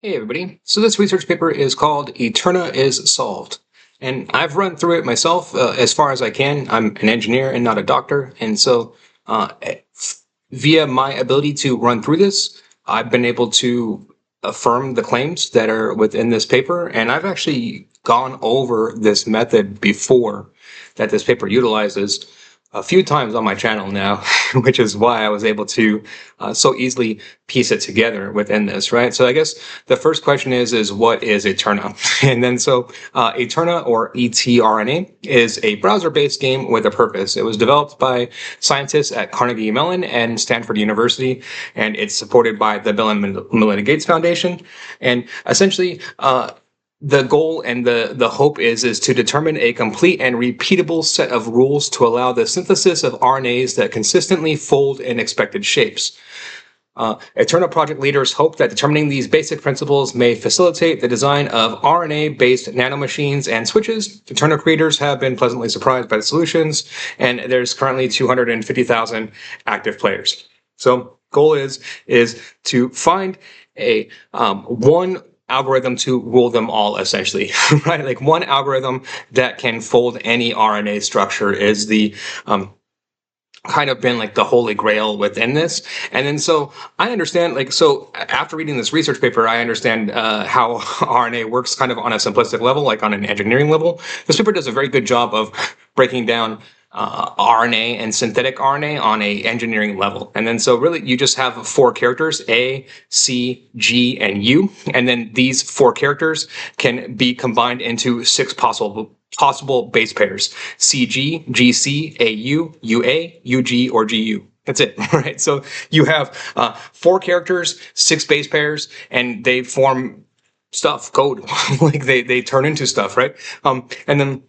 Hey everybody. So this research paper is called Eterna is Solved. And I've run through it myself as far as I can. I'm an engineer and not a doctor. And so uh, via my ability to run through this, I've been able to affirm the claims that are within this paper. And I've actually gone over this method before that this paper utilizes a few times on my channel now, which is why I was able to so easily piece it together within this, right? So I guess the first question is what is Eterna? And then Eterna, or eTRNA, is a browser-based game with a purpose. It was developed by scientists at Carnegie Mellon and Stanford University, and it's supported by the Bill and Melinda Gates Foundation. And essentially, the goal and the hope is to determine a complete and repeatable set of rules to allow the synthesis of RNAs that consistently fold in expected shapes. Eterna project leaders hope that determining these basic principles may facilitate the design of RNA-based nanomachines and switches. Eterna creators have been pleasantly surprised by the solutions, and there's currently 250,000 active players. So goal is to find a one algorithm to rule them all, essentially, right? Like one algorithm that can fold any RNA structure is the kind of been like the holy grail within this. And then so I understand, like, so after reading this research paper, I understand how RNA works kind of on a simplistic level, like on an engineering level. This paper does a very good job of breaking down RNA and synthetic RNA on a engineering level. And then so really you just have four characters, A, C, G, and U. And then these four characters can be combined into six possible base pairs: CG, GC, AU, UA, UG, or GU. That's it, right? So you have four characters, six base pairs, and they form stuff, code. Like they turn into stuff, right? And then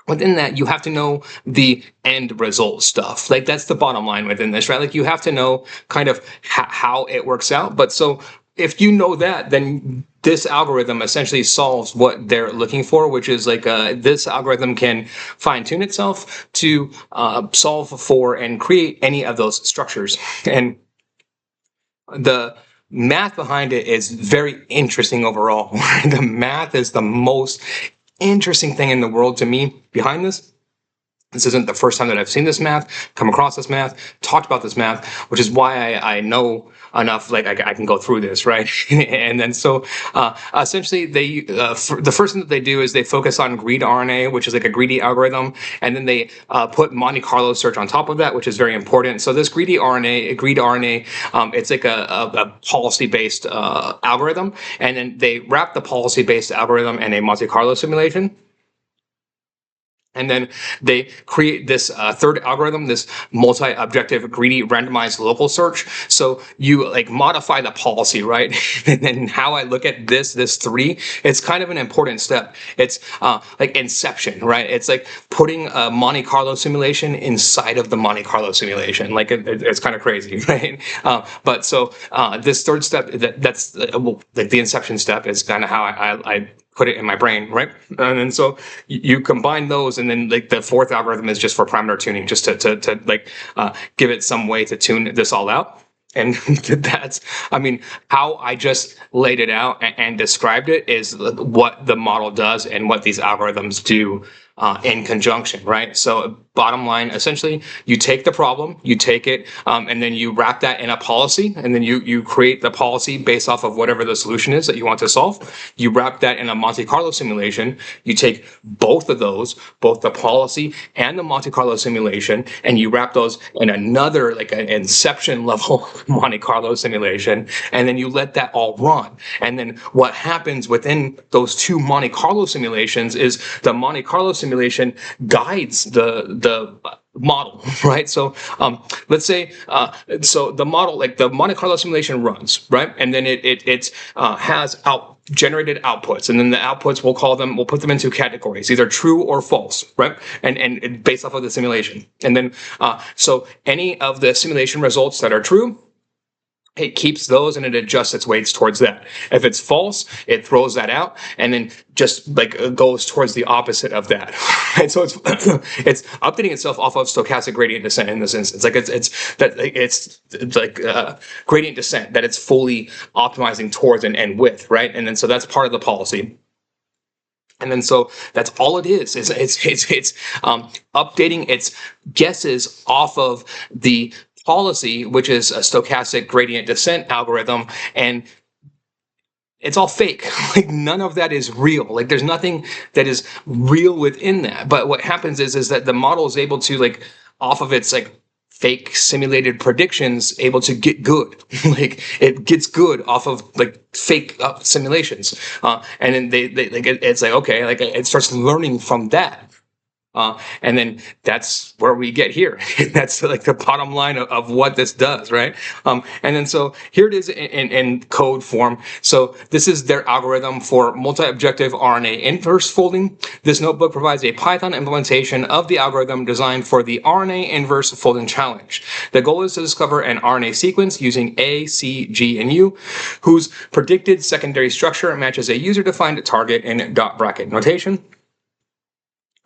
within that, you have to know the end result stuff. Like that's the bottom line within this, right? Like you have to know kind of how it works out. But so if you know that, then this algorithm essentially solves what they're looking for, which is like this algorithm can fine tune itself to solve for and create any of those structures. And the math behind it is very interesting overall. The math is the most interesting thing in the world to me behind this. This isn't the first time that I've seen this math, come across this math, talked about this math, which is why I know enough, like I can go through this, right? And then so essentially the first thing that they do is they focus on greed RNA, which is like a greedy algorithm, and then they put Monte Carlo search on top of that, which is very important. So this greed RNA, it's like a policy-based algorithm, and then they wrap the policy-based algorithm in a Monte Carlo simulation. And then they create this third algorithm, this multi-objective greedy randomized local search. So you like modify the policy, right? And then how I look at this three, it's kind of an important step. It's like inception, right? It's like putting a Monte Carlo simulation inside of the Monte Carlo simulation. Like it's kind of crazy, right? But so this third step, that's like the inception step is kind of how I put it in my brain, right? And then so you combine those, and then like the fourth algorithm is just for parameter tuning, just to like give it some way to tune this all out. And that's, I mean, how I just laid it out and described it is what the model does and what these algorithms do in conjunction, right? So bottom line, essentially, you take the problem, you take it, and then you wrap that in a policy, and then you create the policy based off of whatever the solution is that you want to solve. You wrap that in a Monte Carlo simulation. You take both of those, both the policy and the Monte Carlo simulation, and you wrap those in another, like an inception level Monte Carlo simulation, and then you let that all run. And then what happens within those two Monte Carlo simulations is the Monte Carlo simulation guides the model, right? So let's say so the model, like the Monte Carlo simulation runs, right? And then it has generated outputs, and then the outputs we'll put them into categories, either true or false, right? And based off of the simulation. And then so any of the simulation results that are true it keeps those and it adjusts its weights towards that. If it's false, it throws that out and then just like goes towards the opposite of that. And so it's it's updating itself off of stochastic gradient descent in this instance. Like it's like gradient descent that it's fully optimizing towards and with, right? And then so that's part of the policy. And then so that's all it is. It's updating its guesses off of the policy, which is a stochastic gradient descent algorithm, and it's all fake. Like none of that is real. Like there's nothing that is real within that. But what happens is that the model is able to, like, off of its like fake simulated predictions, able to get good. Like it gets good off of like fake simulations, and then they like it's like, okay, like it starts learning from that. And then that's where we get here. That's like the bottom line of what this does, right? And then so here it is in code form. So this is their algorithm for multi-objective RNA inverse folding. This notebook provides a Python implementation of the algorithm designed for the RNA inverse folding challenge. The goal is to discover an RNA sequence using A, C, G, and U, whose predicted secondary structure matches a user-defined target in dot bracket notation.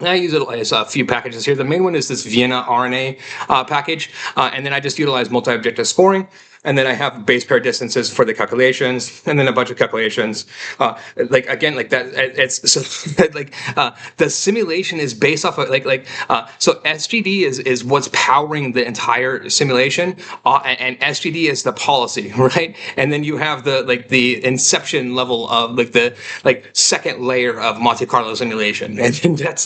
I use it as a few packages here. The main one is this Vienna RNA package, and then I just utilize multi-objective scoring. And then I have base pair distances for the calculations, and then a bunch of calculations. Like again, like that. It's so like the simulation is based off of so SGD is what's powering the entire simulation, and SGD is the policy, right? And then you have the inception level of the second layer of Monte Carlo simulation, and that's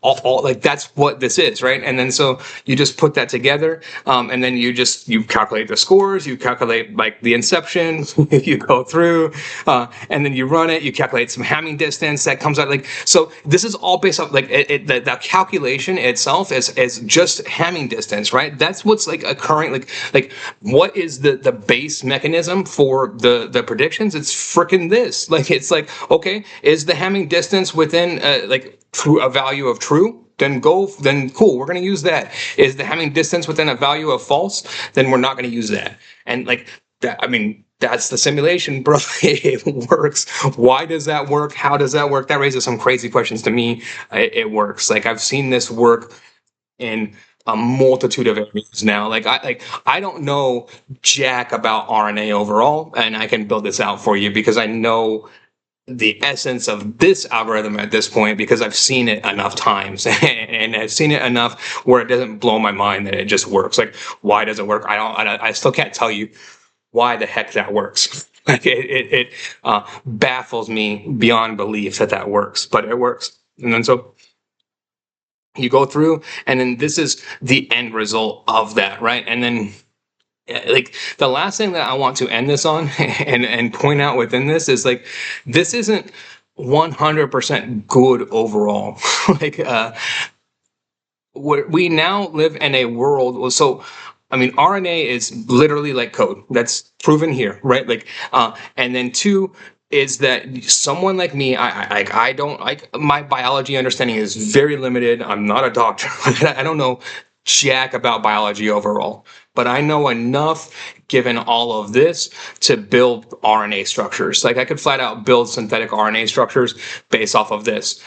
all like that's what this is, right? And then so you just put that together, and then you calculate the scores, you calculate like the inception, you go through, and then you run it, you calculate some Hamming distance that comes out. Like, so this is all based off the calculation itself is just Hamming distance, right? That's what's like occurring. Like what is the base mechanism for the predictions? It's freaking this. Like it's like, okay, is the Hamming distance within through a value of true? Then cool, we're going to use that. Is the Hamming distance within a value of false? Then we're not going to use that. And like that, that's the simulation, bro. It works. Why does that work? How does that work? That raises some crazy questions to me. It works. Like I've seen this work in a multitude of areas now. I don't know jack about RNA overall, and I can build this out for you because I know the essence of this algorithm at this point because I've seen it enough times and I've seen it enough where it doesn't blow my mind that it just works. Like, why does it work? I still can't tell you why the heck that works. Like it baffles me beyond belief that works, but it works. And then so you go through, and then this is the end result of that, right? And then like the last thing that I want to end this on and point out within this is like this isn't 100% good overall. We now live in a world. So RNA is literally like code. That's proven here, right? And then two is that someone like me, I don't like, my biology understanding is very limited. I'm not a doctor. I don't know jack about biology overall, but I know enough given all of this to build RNA structures. Like I could flat out build synthetic RNA structures based off of this.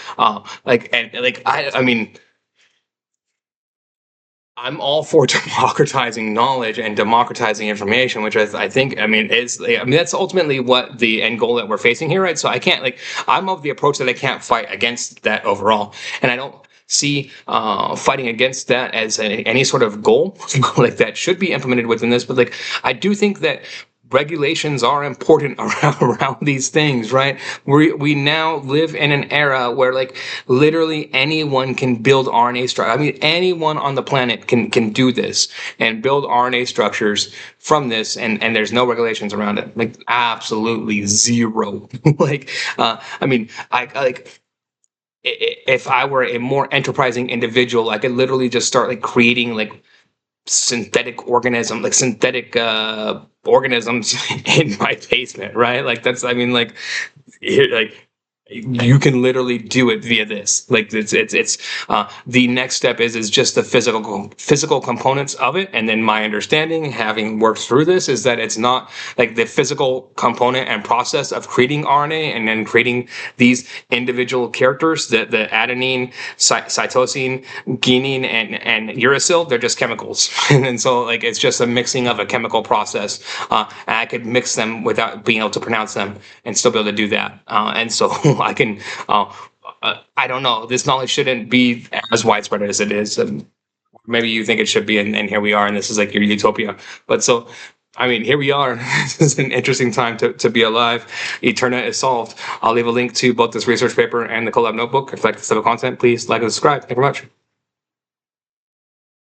I'm all for democratizing knowledge and democratizing information, which I think that's ultimately what the end goal that we're facing here, right? So I'm of the approach that I can't fight against that overall, and I don't see fighting against that as any sort of goal like that should be implemented within this. But I do think that regulations are important around these things, right? We now live in an era where literally anyone can build RNA structures. Anyone on the planet can do this and build RNA structures from this, and there's no regulations around it. Absolutely zero. If I were a more enterprising individual, I could literally just start creating synthetic organisms in my basement, right? you can literally do it via this. Like it's the next step is just the physical components of it. And then my understanding, having worked through this, is that it's not like the physical component and process of creating RNA and then creating these individual characters, the adenine, cytosine, guanine, and uracil. They're just chemicals. And so like it's just a mixing of a chemical process. And I could mix them without being able to pronounce them and still be able to do that. And so I can, I don't know, this knowledge shouldn't be as widespread as it is. And maybe you think it should be, and here we are, and this is like your utopia. But so, I mean, here we are. This is an interesting time to be alive. Eterna is solved. I'll leave a link to both this research paper and the collab notebook. If you like this type of content, please like and subscribe. Thank you very much.